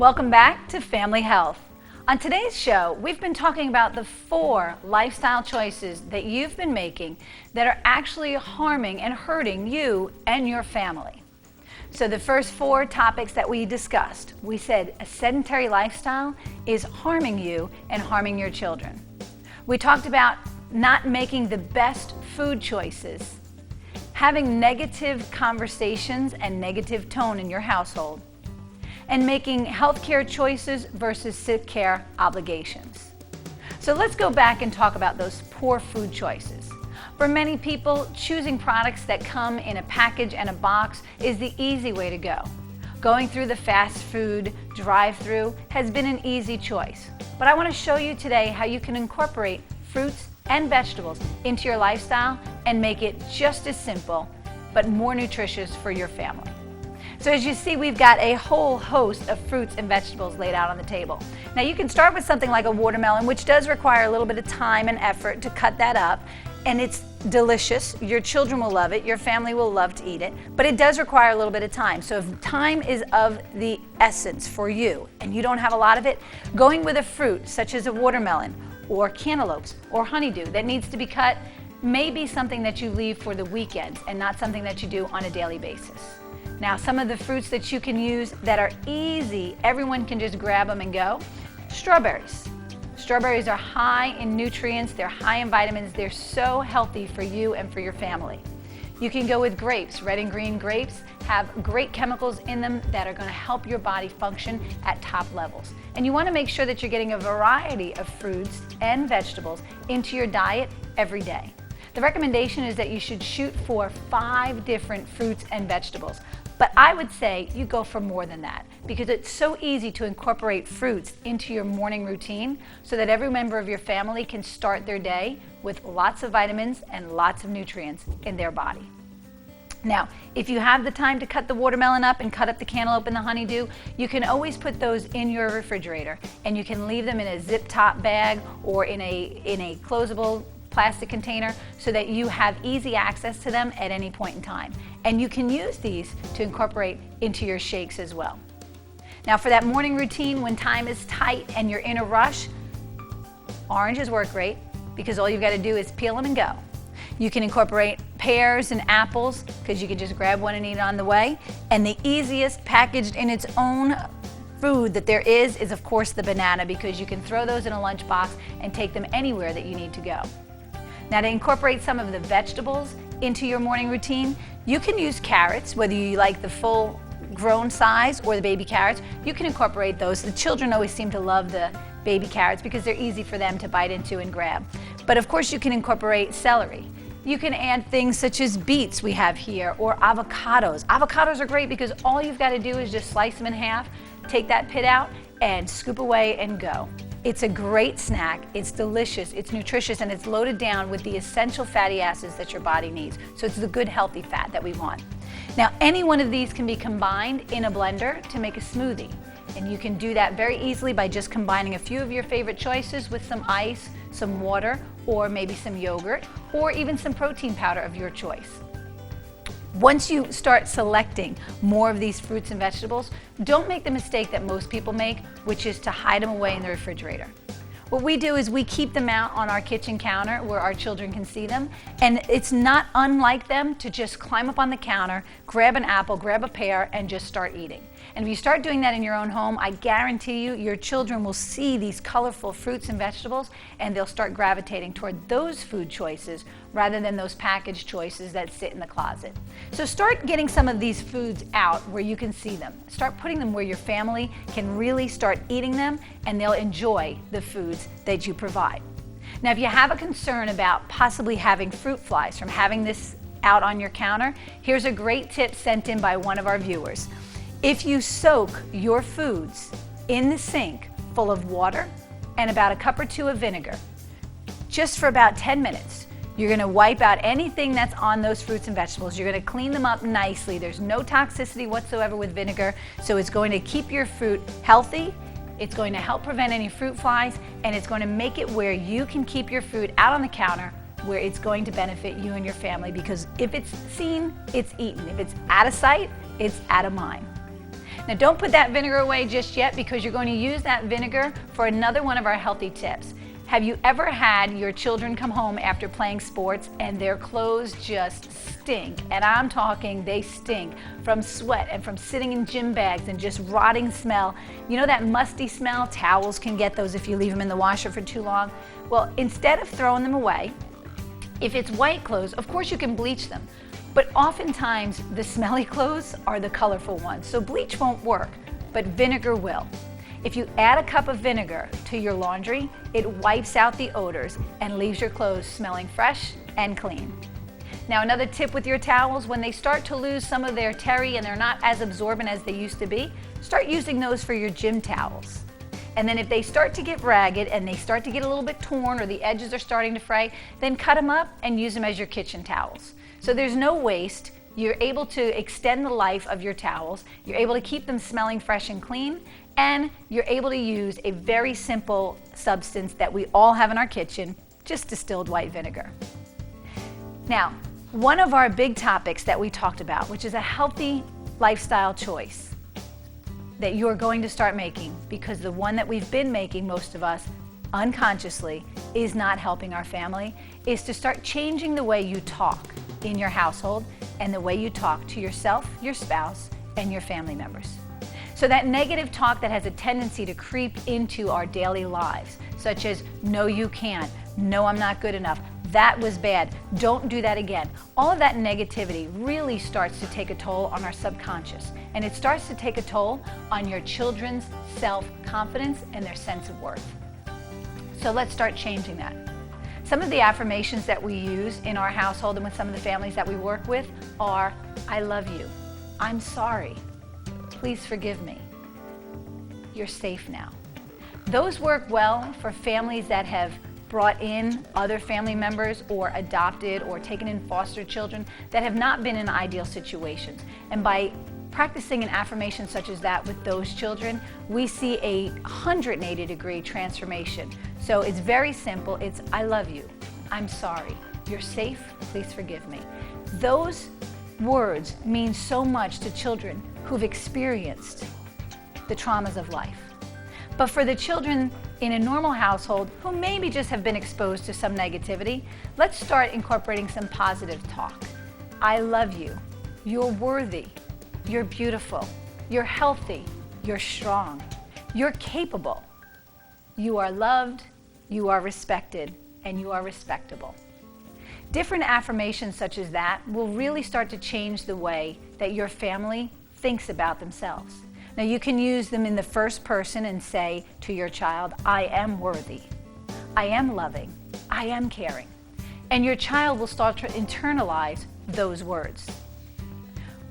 Welcome back to Family Health. On today's show, we've been talking about the 4 lifestyle choices that you've been making that are actually harming and hurting you and your family. So the first 4 topics that we discussed, we said a sedentary lifestyle is harming you and harming your children. We talked about not making the best food choices, having negative conversations and negative tone in your household, and making healthcare choices versus sick care obligations. So let's go back and talk about those poor food choices. For many people, choosing products that come in a package and a box is the easy way to go. Going through the fast food drive-through has been an easy choice. But I want to show you today how you can incorporate fruits and vegetables into your lifestyle and make it just as simple, but more nutritious for your family. So as you see, we've got a whole host of fruits and vegetables laid out on the table. Now you can start with something like a watermelon, which does require a little bit of time and effort to cut that up, and it's delicious. Your children will love it, your family will love to eat it, but it does require a little bit of time. So if time is of the essence for you and you don't have a lot of it, going with a fruit such as a watermelon or cantaloupes or honeydew that needs to be cut may be something that you leave for the weekends and not something that you do on a daily basis. Now, some of the fruits that you can use that are easy, everyone can just grab them and go. Strawberries. Strawberries are high in nutrients, they're high in vitamins, they're so healthy for you and for your family. You can go with grapes. Red and green grapes have great chemicals in them that are going to help your body function at top levels. And you want to make sure that you're getting a variety of fruits and vegetables into your diet every day. The recommendation is that you should shoot for 5 different fruits and vegetables. But I would say you go for more than that because it's so easy to incorporate fruits into your morning routine so that every member of your family can start their day with lots of vitamins and lots of nutrients in their body. Now, if you have the time to cut the watermelon up and cut up the cantaloupe and the honeydew, you can always put those in your refrigerator and you can leave them in a zip top bag or in a closable plastic container so that you have easy access to them at any point in time. And you can use these to incorporate into your shakes as well. Now for that morning routine when time is tight and you're in a rush, oranges work great because all you've got to do is peel them and go. You can incorporate pears and apples because you can just grab one and eat it on the way. And the easiest packaged in its own food that there is of course the banana because you can throw those in a lunchbox and take them anywhere that you need to go. Now to incorporate some of the vegetables into your morning routine, you can use carrots, whether you like the full grown size or the baby carrots. You can incorporate those. The children always seem to love the baby carrots because they're easy for them to bite into and grab. But of course you can incorporate celery. You can add things such as beets we have here or avocados. Avocados are great because all you've got to do is just slice them in half, take that pit out and scoop away and go. It's a great snack, it's delicious, it's nutritious, and it's loaded down with the essential fatty acids that your body needs. So it's the good healthy fat that we want. Now any one of these can be combined in a blender to make a smoothie. And you can do that very easily by just combining a few of your favorite choices with some ice, some water, or maybe some yogurt, or even some protein powder of your choice. Once you start selecting more of these fruits and vegetables, don't make the mistake that most people make, which is to hide them away in the refrigerator. What we do is we keep them out on our kitchen counter where our children can see them, and it's not unlike them to just climb up on the counter, grab an apple, grab a pear, and just start eating. And if you start doing that in your own home, I guarantee you your children will see these colorful fruits and vegetables and they'll start gravitating toward those food choices rather than those packaged choices that sit in the closet. So start getting some of these foods out where you can see them. Start putting them where your family can really start eating them and they'll enjoy the foods that you provide. Now if you have a concern about possibly having fruit flies from having this out on your counter, here's a great tip sent in by one of our viewers. If you soak your foods in the sink full of water and about a cup or 2 of vinegar, just for about 10 minutes, you're going to wipe out anything that's on those fruits and vegetables. You're going to clean them up nicely. There's no toxicity whatsoever with vinegar, so it's going to keep your fruit healthy, it's going to help prevent any fruit flies, and it's going to make it where you can keep your food out on the counter where it's going to benefit you and your family, because if it's seen, it's eaten. If it's out of sight, it's out of mind. Now don't put that vinegar away just yet, because you're going to use that vinegar for another one of our healthy tips. Have you ever had your children come home after playing sports and their clothes just stink? And I'm talking they stink from sweat and from sitting in gym bags and just rotting smell. You know that musty smell? Towels can get those if you leave them in the washer for too long. Well, instead of throwing them away, if it's white clothes, of course you can bleach them. But oftentimes the smelly clothes are the colorful ones. So bleach won't work, but vinegar will. If you add a cup of vinegar to your laundry, it wipes out the odors and leaves your clothes smelling fresh and clean. Now, another tip with your towels, when they start to lose some of their terry and they're not as absorbent as they used to be, start using those for your gym towels. And then if they start to get ragged and they start to get a little bit torn or the edges are starting to fray, then cut them up and use them as your kitchen towels. So there's no waste. You're able to extend the life of your towels. You're able to keep them smelling fresh and clean. And you're able to use a very simple substance that we all have in our kitchen, just distilled white vinegar. Now, one of our big topics that we talked about, which is a healthy lifestyle choice that you're going to start making, because the one that we've been making, most of us, unconsciously, is not helping our family, is to start changing the way you talk in your household and the way you talk to yourself, your spouse, and your family members. So that negative talk that has a tendency to creep into our daily lives, such as, no, you can't, no, I'm not good enough, that was bad, don't do that again. All of that negativity really starts to take a toll on our subconscious, and it starts to take a toll on your children's self-confidence and their sense of worth. So let's start changing that. Some of the affirmations that we use in our household and with some of the families that we work with are, I love you, I'm sorry, please forgive me, you're safe now. Those work well for families that have brought in other family members or adopted or taken in foster children that have not been in ideal situations. And by practicing an affirmation such as that with those children, we see a 180-degree transformation. So it's very simple. It's, I love you, I'm sorry, you're safe, please forgive me. Those words mean so much to children who've experienced the traumas of life. But for the children in a normal household who maybe just have been exposed to some negativity, let's start incorporating some positive talk. I love you, you're worthy, you're beautiful, you're healthy, you're strong, you're capable, you are loved, you are respected, and you are respectable. Different affirmations such as that will really start to change the way that your family thinks about themselves. Now you can use them in the first person and say to your child, I am worthy, I am loving, I am caring. And your child will start to internalize those words.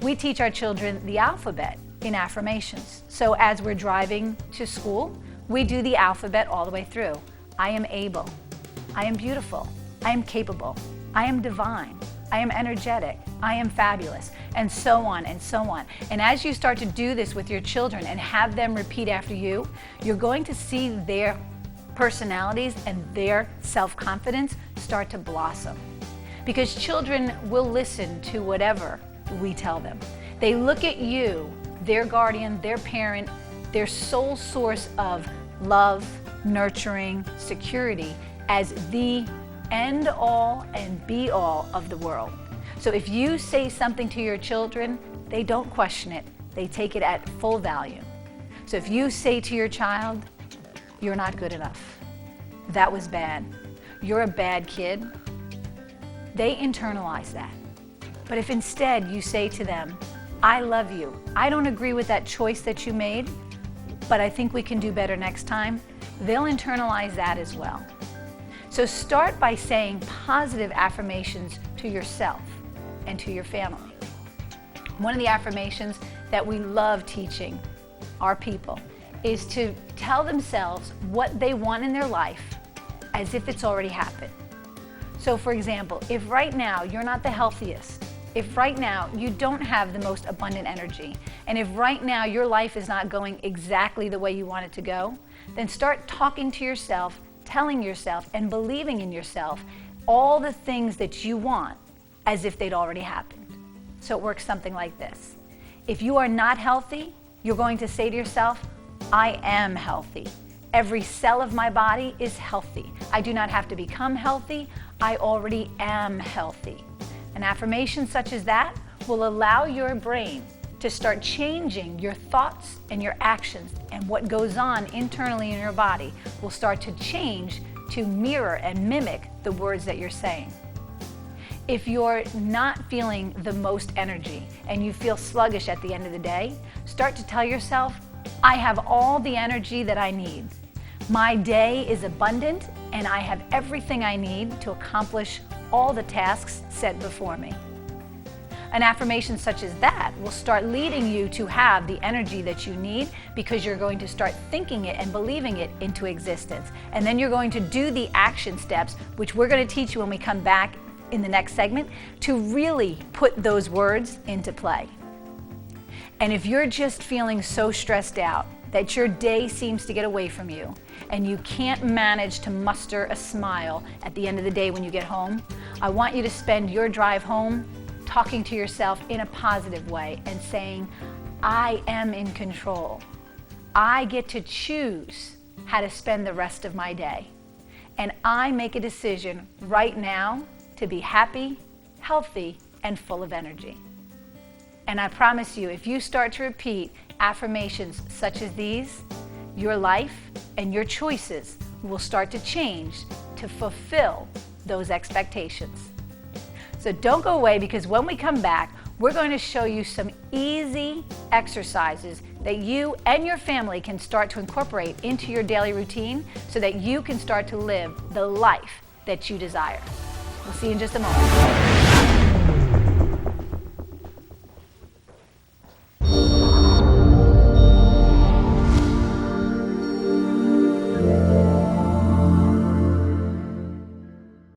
We teach our children the alphabet in affirmations. So as we're driving to school, we do the alphabet all the way through. I am able, I am beautiful, I am capable, I am divine, I am energetic, I am fabulous, and so on and so on. And as you start to do this with your children and have them repeat after you, you're going to see their personalities and their self-confidence start to blossom. Because children will listen to whatever we tell them. They look at you, their guardian, their parent, their sole source of love, nurturing, security, as the end all and be all of the world. So if you say something to your children, they don't question it. They take it at full value. So if you say to your child, you're not good enough, that was bad, you're a bad kid, they internalize that. But if instead you say to them, I love you, I don't agree with that choice that you made, but I think we can do better next time, they'll internalize that as well. So start by saying positive affirmations to yourself and to your family. One of the affirmations that we love teaching our people is to tell themselves what they want in their life as if it's already happened. So for example, if right now you're not the healthiest, if right now you don't have the most abundant energy, and if right now your life is not going exactly the way you want it to go, then start talking to yourself, telling yourself and believing in yourself all the things that you want as if they'd already happened. So it works something like this. If you are not healthy, You're going to say to yourself, I am healthy. Every cell of my body is healthy. I do not have to become healthy. I already am healthy. An affirmation such as that will allow your brain to start changing your thoughts and your actions, and what goes on internally in your body will start to change to mirror and mimic the words that you're saying. If you're not feeling the most energy and you feel sluggish at the end of the day, start to tell yourself, I have all the energy that I need. My day is abundant and I have everything I need to accomplish all the tasks set before me. An affirmation such as that will start leading you to have the energy that you need, because you're going to start thinking it and believing it into existence. And then you're going to do the action steps, which we're going to teach you when we come back in the next segment, to really put those words into play. And if you're just feeling so stressed out that your day seems to get away from you and you can't manage to muster a smile at the end of the day when you get home, I want you to spend your drive home talking to yourself in a positive way and saying, I am in control. I get to choose how to spend the rest of my day. And I make a decision right now to be happy, healthy, and full of energy. And I promise you, if you start to repeat affirmations such as these, your life and your choices will start to change to fulfill those expectations. So don't go away, because when we come back, we're going to show you some easy exercises that you and your family can start to incorporate into your daily routine so that you can start to live the life that you desire. We'll see you in just a moment.